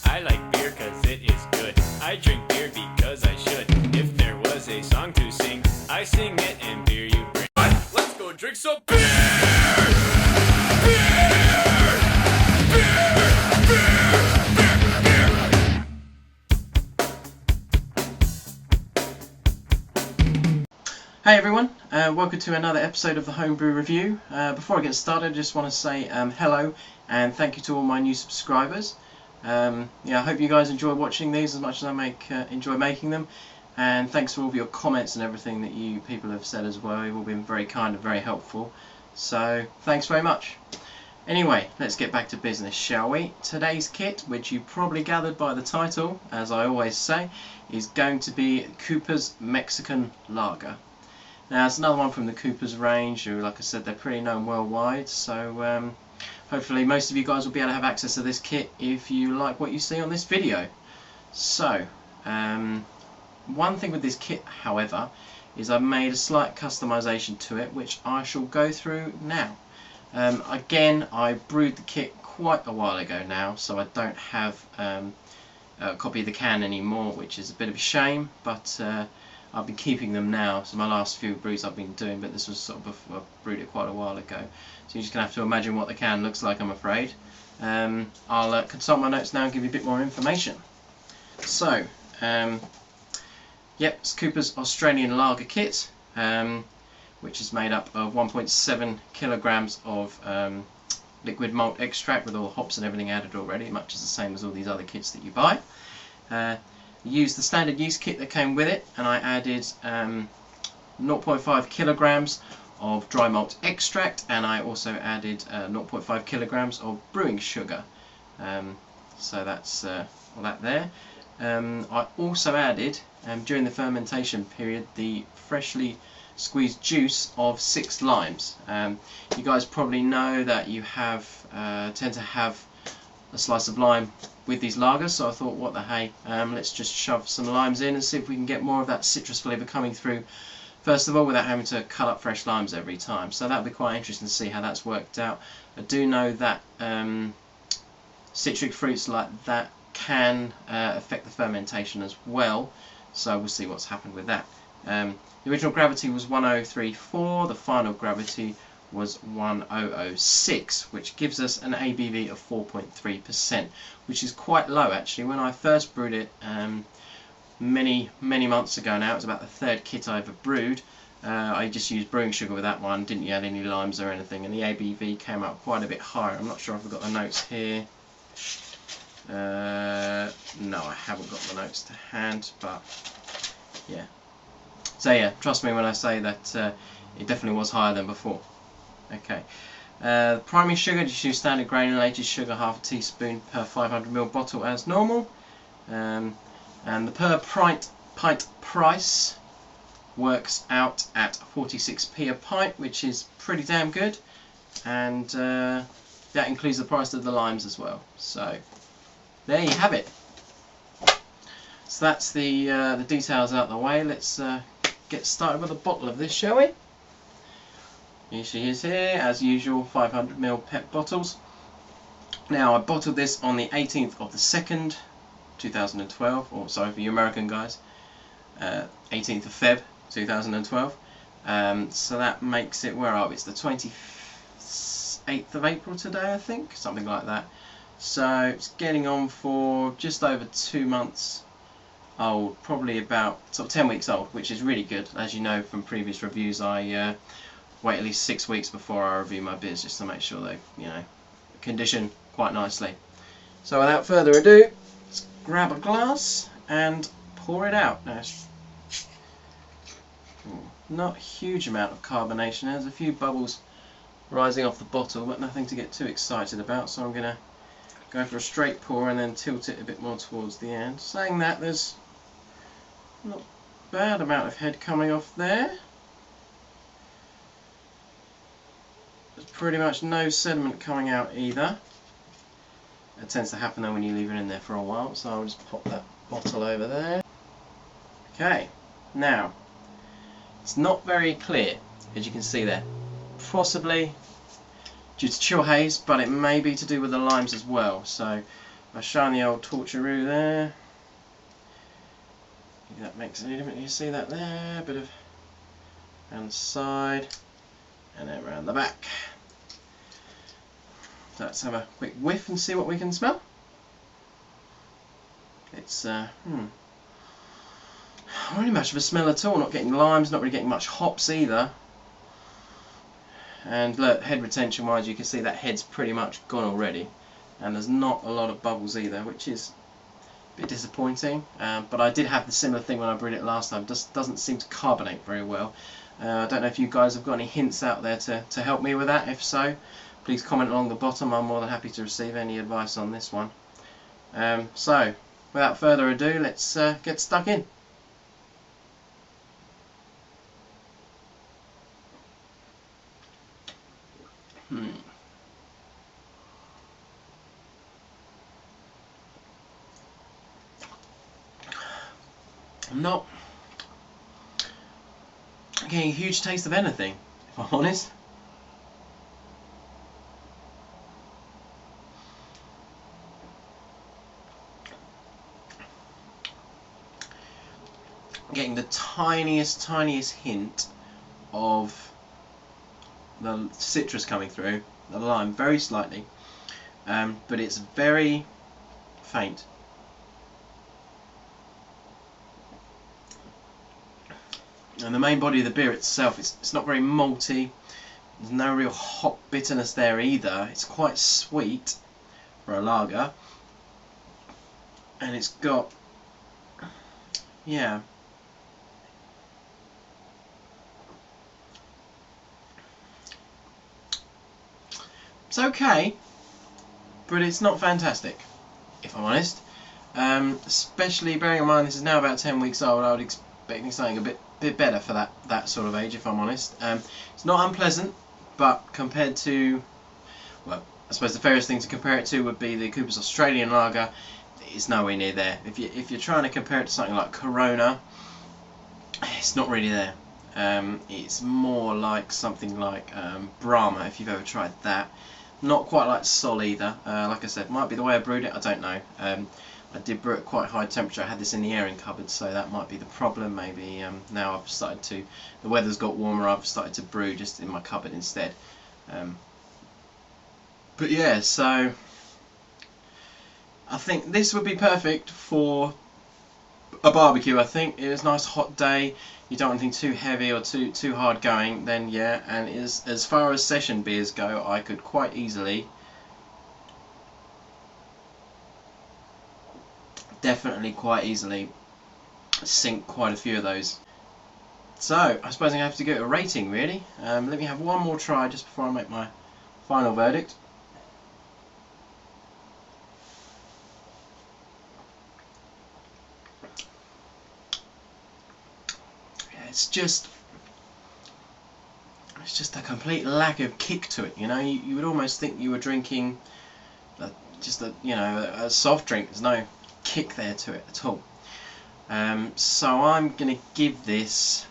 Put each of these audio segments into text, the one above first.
I like beer cause it is good. I drink beer because I should. If there was a song to sing, I sing it and beer you bring. Let's go drink some beer! Hey everyone, welcome to another episode of the Homebrew Review. Before I get started, I just want to say hello and thank you to all my new subscribers. I hope you guys enjoy watching these as much as I enjoy making them, and thanks for all of your comments and everything that you people have said as well. You've all been very kind and very helpful, so thanks very much. Anyway, let's get back to business, shall we? Today's kit, which you probably gathered by the title, as I always say, is going to be Cooper's Mexican Lager. Now it's another one from the Cooper's range, who, like I said, they're pretty known worldwide, so hopefully most of you guys will be able to have access to this kit if you like what you see on this video. So, one thing with this kit, however, is I've made a slight customization to it, which I shall go through now. Again, I brewed the kit quite a while ago now, so I don't have a copy of the can anymore, which is a bit of a shame, but I've been keeping them now. So my last few brews I've been doing, but this was sort of before I brewed it quite a while ago. So you're just going to have to imagine what the can looks like, I'm afraid. I'll consult my notes now and give you a bit more information. So, it's Cooper's Australian Lager kit, which is made up of 1.7 kilograms of liquid malt extract with all the hops and everything added already, much as the same as all these other kits that you buy. Used the standard yeast kit that came with it, and I added 0.5 kilograms of dry malt extract, and I also added 0.5 kilograms of brewing sugar. So that's all that there. I also added, during the fermentation period, the freshly squeezed juice of 6 limes. You guys probably know that you tend to have a slice of lime with these lagers, so I thought, what the hey, let's just shove some limes in and see if we can get more of that citrus flavour coming through first of all, without having to cut up fresh limes every time. So that'll be quite interesting to see how that's worked out. I do know that citric fruits like that can affect the fermentation as well, so we'll see what's happened with that. The original gravity was 1034, the final gravity was 1006, which gives us an ABV of 4.3%, which is quite low actually. When I first brewed it many months ago now, it was about the third kit I ever brewed, I just used brewing sugar with that one, didn't add any limes or anything, and the ABV came out quite a bit higher. I'm not sure if I've got the notes here. No, I haven't got the notes to hand, but yeah. So yeah, trust me when I say that it definitely was higher than before. Okay, primary sugar, just use standard granulated sugar, half a teaspoon per 500ml bottle as normal. And the per pint price works out at 46p a pint, which is pretty damn good. And that includes the price of the limes as well. So there you have it. So that's the details out of the way. Let's get started with a bottle of this, shall we? Here she is here, as usual, 500ml PET bottles. Now, I bottled this on the 18th of the 2nd, 2012, or sorry for you American guys, 18th of Feb, 2012. So that makes it, where are we? It's the 28th of April today, I think, something like that. So it's getting on for just over 2 months old, probably about sort of 10 weeks old, which is really good. As you know from previous reviews, I wait at least 6 weeks before I review my beers, just to make sure they, condition quite nicely. So without further ado, let's grab a glass and pour it out. Now, not a huge amount of carbonation. There's a few bubbles rising off the bottle, but nothing to get too excited about. So I'm going to go for a straight pour and then tilt it a bit more towards the end. Saying that, there's not a bad amount of head coming off there. There's pretty much no sediment coming out either. It tends to happen though when you leave it in there for a while, so I'll just pop that bottle over there. Okay, now it's not very clear, as you can see there. Possibly due to chill haze, but it may be to do with the limes as well. So I shine the old torcheroo there. If that makes any difference. You see that there? A bit of around the side and then around the back. So let's have a quick whiff and see what we can smell. It's not really much of a smell at all. Not getting limes, not really getting much hops either. And look, head retention wise, you can see that head's pretty much gone already. And there's not a lot of bubbles either, which is a bit disappointing. But I did have the similar thing when I brewed it last time. Just doesn't seem to carbonate very well. I don't know if you guys have got any hints out there to help me with that. If so, please comment along the bottom. I'm more than happy to receive any advice on this one. So, without further ado, let's get stuck in. I'm not getting a huge taste of anything, if I'm honest. I'm getting the tiniest hint of the citrus coming through, the lime, very slightly, but it's very faint. And the main body of the beer itself, it's not very malty. There's no real hop bitterness there either. It's quite sweet for a lager. And it's got, yeah, it's okay, but it's not fantastic, if I'm honest. Especially bearing in mind this is now about 10 weeks old, I would expect something a bit better for that sort of age, if I'm honest. It's not unpleasant, but compared to, well, I suppose the fairest thing to compare it to would be the Cooper's Australian Lager. It's nowhere near there. If you're trying to compare it to something like Corona, it's not really there. It's more like something like Brahma, if you've ever tried that. Not quite like Sol either. Like I said, might be the way I brewed it, I don't know. I did brew at quite high temperature. I had this in the airing cupboard, so that might be the problem. Maybe now I've started to, the weather's got warmer, I've started to brew just in my cupboard instead. But yeah, so I think this would be perfect for a barbecue. I think it is a nice hot day. You don't want anything too heavy or too hard going. Then yeah, and as far as session beers go, I could quite easily, definitely quite easily, sink quite a few of those. So I suppose I'm going to have to give it a rating really. Let me have one more try just before I make my final verdict. It's just a complete lack of kick to it. You know, you would almost think you were drinking just a soft drink. There's no kick there to it at all. So I'm gonna give this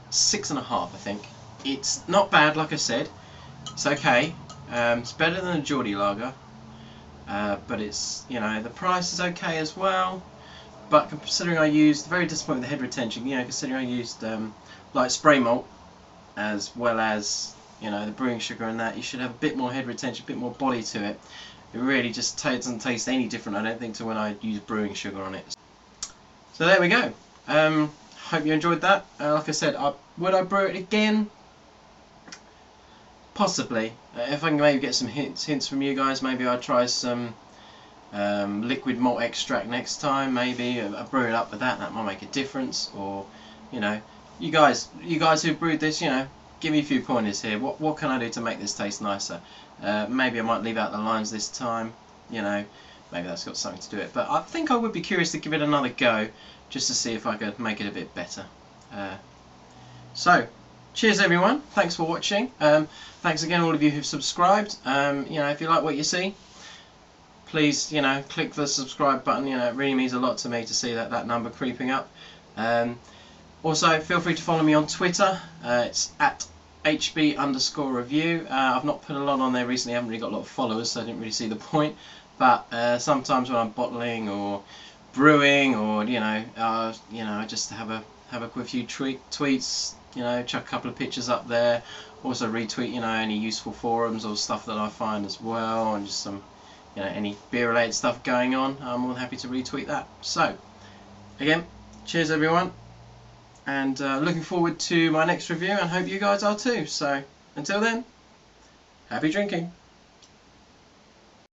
6.5. I think it's not bad. Like I said, it's okay. It's better than a Geordie lager, but it's, you know, the price is okay as well. But considering I used, very disappointed with the head retention, you know, considering I used light spray malt as well as, you know, the brewing sugar and that, you should have a bit more head retention, a bit more body to it. It really just doesn't taste any different, I don't think, to when I use brewing sugar on it. So there we go. Hope you enjoyed that. Like I said, would I brew it again? Possibly. If I can maybe get some hints from you guys, maybe I'd try some liquid malt extract next time. Maybe I brew it up with that. That might make a difference. Or, you know, you guys who brewed this, you know, give me a few pointers here. What can I do to make this taste nicer? Maybe I might leave out the limes this time. You know, maybe that's got something to do with it. But I think I would be curious to give it another go, just to see if I could make it a bit better. So, cheers everyone. Thanks for watching. Thanks again all of you who've subscribed. You know, if you like what you see, please, you know, click the subscribe button. You know, it really means a lot to me to see that number creeping up. Also, feel free to follow me on Twitter. It's HB_review. I've not put a lot on there recently. I haven't really got a lot of followers, so I didn't really see the point. But sometimes when I'm bottling or brewing, or I just have a few tweets. Chuck a couple of pictures up there. Also retweet any useful forums or stuff that I find as well, and just some any beer related stuff going on. I'm more than happy to retweet that. So again, cheers everyone, and looking forward to my next review, and hope you guys are too. So until then, happy drinking.